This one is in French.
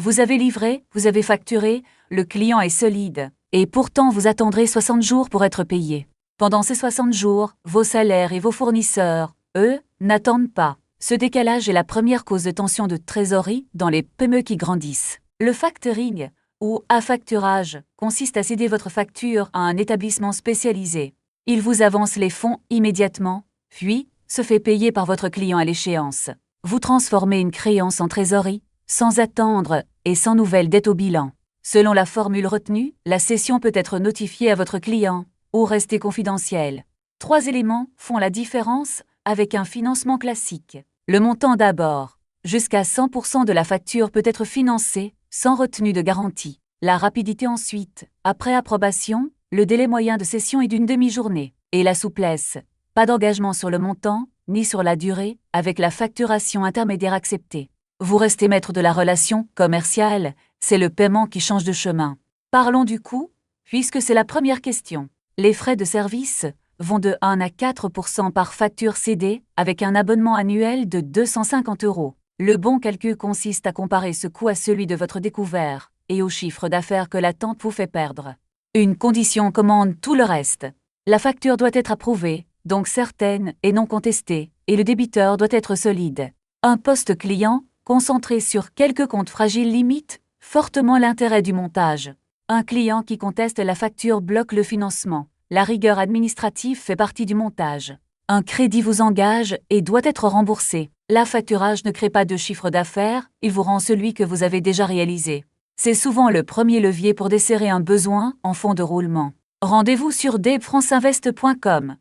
Vous avez livré, vous avez facturé, le client est solide. Et pourtant vous attendrez 60 jours pour être payé. Pendant ces 60 jours, vos salaires et vos fournisseurs, eux, n'attendent pas. Ce décalage est la première cause de tension de trésorerie dans les PME qui grandissent. Le factoring, ou affacturage, consiste à céder votre facture à un établissement spécialisé. Il vous avance les fonds immédiatement, puis se fait payer par votre client à l'échéance. Vous transformez une créance en trésorerie, sans attendre et sans nouvelle dette au bilan. Selon la formule retenue, la cession peut être notifiée à votre client ou rester confidentielle. 3 éléments font la différence avec un financement classique. Le montant d'abord. Jusqu'à 100% de la facture peut être financée sans retenue de garantie. La rapidité ensuite. Après approbation, le délai moyen de cession est d'une demi-journée. Et la souplesse. Pas d'engagement sur le montant, ni sur la durée, avec la facturation intermédiaire acceptée. Vous restez maître de la relation commerciale, c'est le paiement qui change de chemin. Parlons du coût, puisque c'est la première question. Les frais de service vont de 1 à 4% par facture cédée, avec un abonnement annuel de 250 €. Le bon calcul consiste à comparer ce coût à celui de votre découvert, et au chiffre d'affaires que l'attente vous fait perdre. Une condition commande tout le reste. La facture doit être approuvée, donc certaine et non contestée, et le débiteur doit être solide. Un poste client, concentré sur quelques comptes fragiles limite fortement l'intérêt du montage. Un client qui conteste la facture bloque le financement. La rigueur administrative fait partie du montage. Un crédit vous engage et doit être remboursé. L'affacturage ne crée pas de chiffre d'affaires, il vous rend celui que vous avez déjà réalisé. C'est souvent le premier levier pour desserrer un besoin en fonds de roulement. Rendez-vous sur debfranceinvest.com.